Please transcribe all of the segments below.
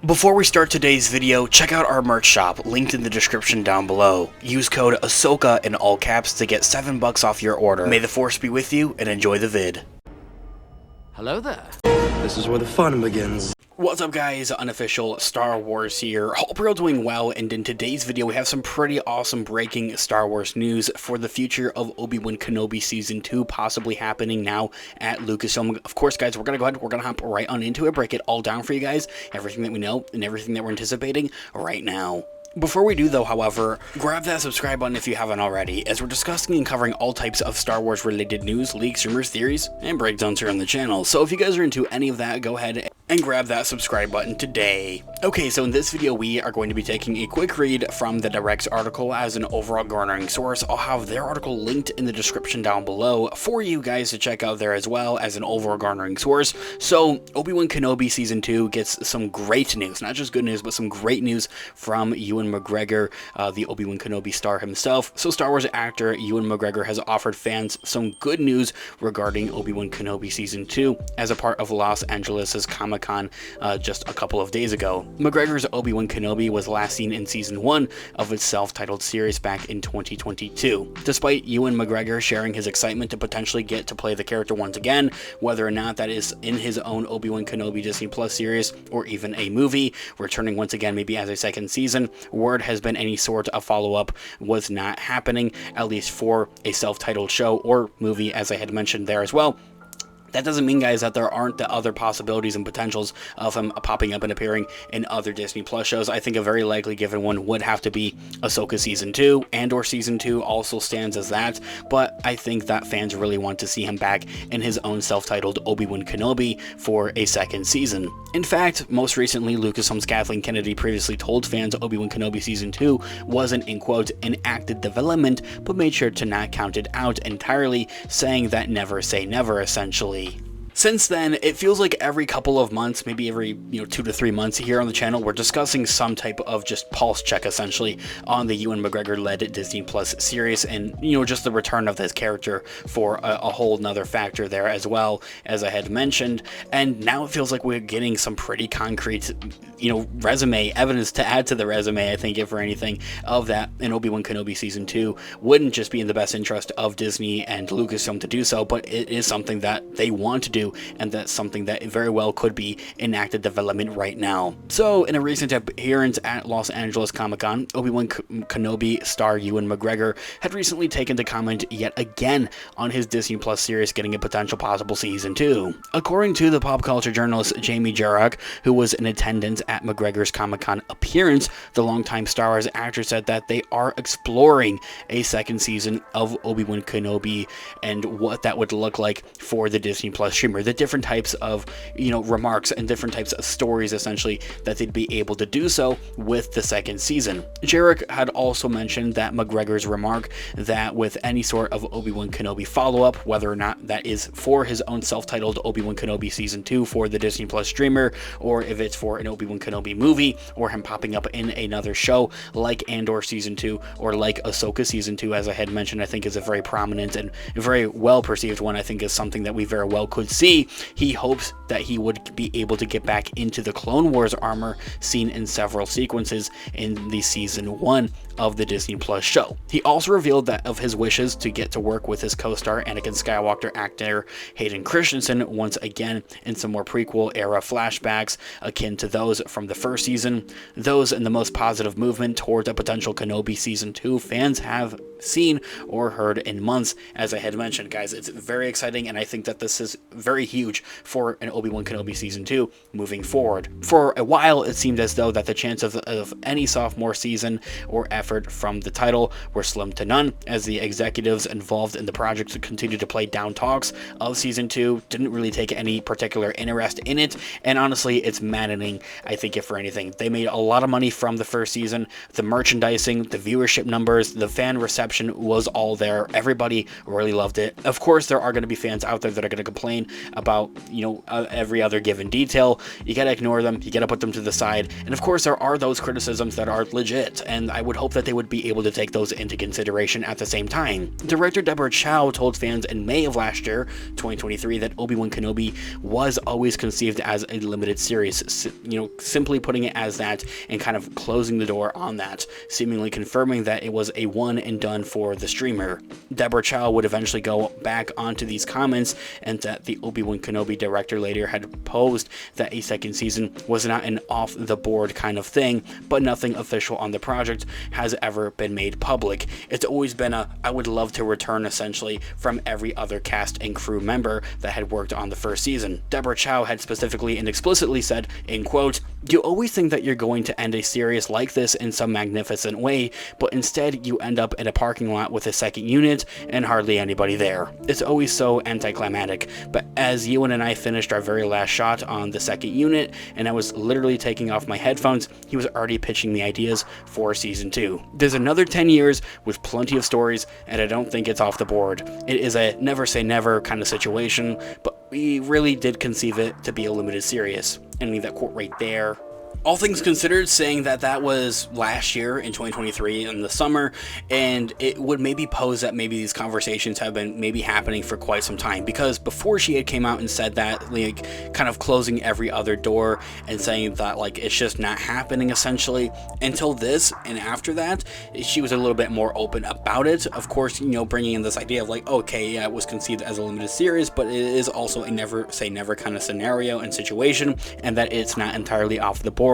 Before we start today's video, check out our merch shop, linked in the description down below. Use code Ahsoka in all caps to get $7 off your order. May the Force be with you, and enjoy the vid. Hello there. This is where the fun begins. What's up guys, Unofficial Star Wars here. Hope you're all doing well, and in today's video we have some pretty awesome breaking Star Wars news for the future of Obi Wan Kenobi Season 2 possibly happening now at Lucasfilm. Of course guys, we're going to hop right on into it, break it all down for you guys, everything that we know and everything that we're anticipating right now. Before we do though, however, grab that subscribe button if you haven't already, as we're discussing and covering all types of Star Wars related news, leaks, rumors, theories, and breakdowns here on the channel. So if you guys are into any of that, go ahead and grab that subscribe button today. Okay, so in this video we are going to be taking a quick read from the Direct's article as an overall garnering source. I'll have their article linked in the description down below for you guys to check out there as well as an overall garnering source. So Obi Wan Kenobi Season 2 gets some great news, not just good news, but some great news from Ewan McGregor, the Obi Wan Kenobi star himself. So Star Wars actor Ewan McGregor has offered fans some good news regarding Obi Wan Kenobi Season 2 as a part of Los Angeles' Comic-Con just a couple of days ago. McGregor's Obi Wan Kenobi was last seen in Season 1 of its self-titled series back in 2022. Despite Ewan McGregor sharing his excitement to potentially get to play the character once again, whether or not that is in his own Obi Wan Kenobi Disney Plus series or even a movie, returning once again maybe as a second season, word has been any sort of follow-up was not happening, at least for a self-titled show or movie, as I had mentioned there as well. That doesn't mean, guys, that there aren't the other possibilities and potentials of him popping up and appearing in other Disney Plus shows. I think a very likely given one would have to be Ahsoka Season 2, and/or Season 2 also stands as that, but I think that fans really want to see him back in his own self-titled Obi-Wan Kenobi for a second season. In fact, most recently, Lucasfilm's Kathleen Kennedy previously told fans Obi-Wan Kenobi Season 2 wasn't, in quote, in active development, but made sure to not count it out entirely, saying that never say never, essentially. Since then, it feels like every couple of months, maybe every 2 to 3 months here on the channel, we're discussing some type of just pulse check essentially on the Ewan McGregor-led Disney Plus series, and just the return of this character for a whole nother factor there as well, as I had mentioned. And now it feels like we're getting some pretty concrete resume evidence to add to the resume, I think, if for anything, of that. And Obi-Wan Kenobi Season 2 wouldn't just be in the best interest of Disney and Lucasfilm to do so, but it is something that they want to do, and that's something that very well could be in active development right now. So in a recent appearance at Los Angeles Comic-Con, Obi-Wan Kenobi star Ewan McGregor had recently taken to comment yet again on his Disney Plus series getting a potential possible Season 2. According to the pop culture journalist Jamie Jarrock, who was in attendance at McGregor's Comic-Con appearance, the longtime Star Wars actor said that they are exploring a second season of Obi-Wan Kenobi and what that would look like for the Disney Plus streamer. The different types of remarks and different types of stories essentially that they'd be able to do so with the second season. Jarek had also mentioned that McGregor's remark that with any sort of Obi-Wan Kenobi follow-up, whether or not that is for his own self-titled Obi-Wan Kenobi Season 2 for the Disney Plus streamer, or if it's for an Obi-Wan Kenobi movie, or him popping up in another show like Andor Season 2 or like Ahsoka Season 2, as I had mentioned, I think is a very prominent and very well perceived one. I think is something that we very well could see. He hopes that he would be able to get back into the Clone Wars armor seen in several sequences in the Season 1 of the Disney Plus show. He also revealed that of his wishes to get to work with his co-star Anakin Skywalker actor Hayden Christensen once again in some more prequel era flashbacks akin to those from the first season. Those and the most positive movement towards a potential Kenobi Season 2 fans have seen or heard in months. As I had mentioned, guys, it's very exciting, and I think that this is very huge for an Obi-Wan Kenobi Season 2 moving forward. For a while, it seemed as though that the chance of any sophomore season or effort from the title were slim to none, as the executives involved in the project continued to play down talks of Season 2, didn't really take any particular interest in it, and honestly, it's maddening, I think, if for anything. They made a lot of money from the first season, the merchandising, the viewership numbers, the fan reception, reception was all there. Everybody really loved it. Of course, there are going to be fans out there that are going to complain about, every other given detail. You got to ignore them. You got to put them to the side. And of course, there are those criticisms that are legit, and I would hope that they would be able to take those into consideration at the same time. Director Deborah Chow told fans in May of last year, 2023, that Obi-Wan Kenobi was always conceived as a limited series, simply putting it as that and kind of closing the door on that, seemingly confirming that it was a one and done for the streamer. Deborah Chow would eventually go back onto these comments, and that the Obi-Wan Kenobi director later had posed that a second season was not an off-the-board kind of thing, but nothing official on the project has ever been made public. It's always been I would love to return essentially from every other cast and crew member that had worked on the first season. Deborah Chow had specifically and explicitly said, in quote, "You always think that you're going to end a series like this in some magnificent way, but instead you end up in a parking lot with a second unit and hardly anybody there. It's always so anticlimactic." But as Ewan and I finished our very last shot on the second unit, and I was literally taking off my headphones, he was already pitching the ideas for season 2. There's another 10 years with plenty of stories, and I don't think it's off the board. It is a never say never kind of situation, but we really did conceive it to be a limited series. And leave that quote right there. All things considered, saying that was last year in 2023 in the summer, and it would maybe pose that maybe these conversations have been maybe happening for quite some time, because before she had came out and said that, like, kind of closing every other door and saying that, like, it's just not happening essentially, until this, and after that she was a little bit more open about it. Of course, bringing in this idea of like, okay, yeah, it was conceived as a limited series, but it is also a never say never kind of scenario and situation, and that it's not entirely off the board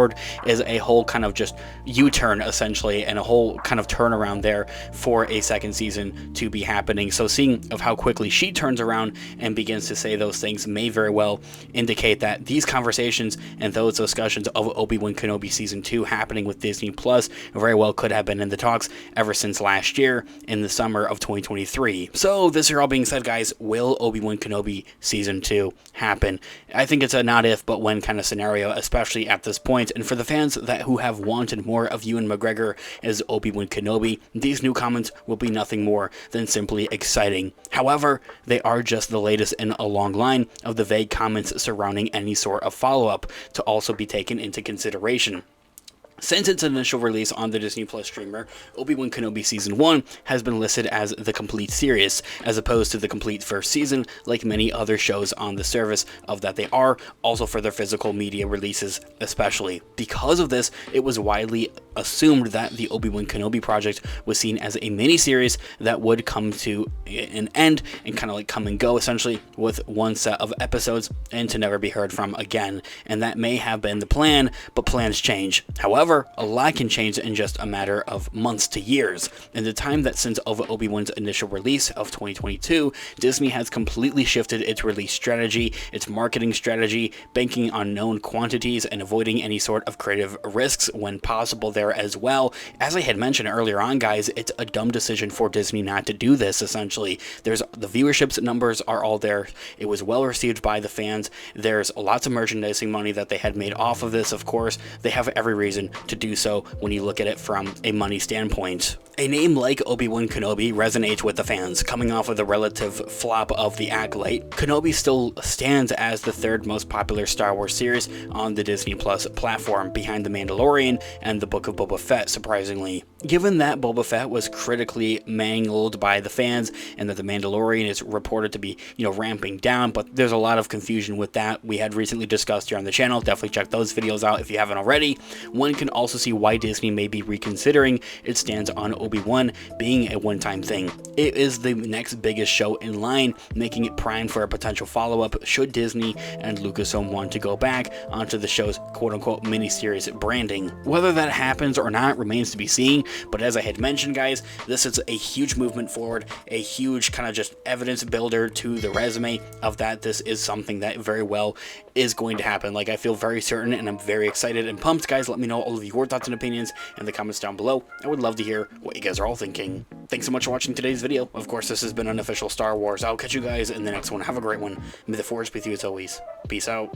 is a whole kind of just U-turn essentially, and a whole kind of turnaround there for a second season to be happening. So seeing of how quickly she turns around and begins to say those things may very well indicate that these conversations and those discussions of Obi-Wan Kenobi season 2 happening with Disney Plus very well could have been in the talks ever since last year in the summer of 2023. So this all being said, guys, will Obi-Wan Kenobi season 2 happen? I think it's a not if but when kind of scenario, especially at this point. And for the fans who have wanted more of Ewan McGregor as Obi-Wan Kenobi, these new comments will be nothing more than simply exciting. However, they are just the latest in a long line of the vague comments surrounding any sort of follow-up to also be taken into consideration. Since its initial release on the Disney Plus streamer, Obi-Wan Kenobi Season 1 has been listed as the complete series, as opposed to the complete first season, like many other shows on the service of that they are, also for their physical media releases especially. Because of this, it was widely assumed that the Obi-Wan Kenobi project was seen as a mini-series that would come to an end and kind of like come and go essentially with one set of episodes and to never be heard from again. And that may have been the plan, but plans change. However, a lot can change in just a matter of months to years. In the time that since Obi-Wan's initial release of 2022, Disney has completely shifted its release strategy, its marketing strategy, banking on known quantities and avoiding any sort of creative risks when possible there as well. As I had mentioned earlier on, guys, it's a dumb decision for Disney not to do this essentially. There's the viewership numbers are all there. It was well received by the fans. There's lots of merchandising money that they had made off of this, of course. They have every reason to do so when you look at it from a money standpoint. A name like Obi-Wan Kenobi resonates with the fans. Coming off of the relative flop of The Acolyte, Kenobi still stands as the third most popular Star Wars series on the Disney Plus platform, behind The Mandalorian and The Book of Boba Fett, surprisingly. Given that Boba Fett was critically mangled by the fans, and that The Mandalorian is reported to be, ramping down, but there's a lot of confusion with that. We had recently discussed here on the channel. Definitely check those videos out if you haven't already. One can also see why Disney may be reconsidering its stance on Obi-Wan being a one-time thing. It is the next biggest show in line, making it primed for a potential follow-up should Disney and Lucasfilm want to go back onto the show's quote-unquote miniseries branding. Whether that happens or not remains to be seen, but as I had mentioned, guys, this is a huge movement forward, a huge kind of just evidence builder to the resume of that this is something that very well is going to happen. Like, I feel very certain, and I'm very excited and pumped. Guys, let me know all of your thoughts and opinions in the comments down below. I would love to hear what you guys are all thinking. Thanks so much for watching today's video. Of course, this has been Unofficial Star Wars. I'll catch you guys in the next one. Have a great one. May the Force be with you as always. Peace out.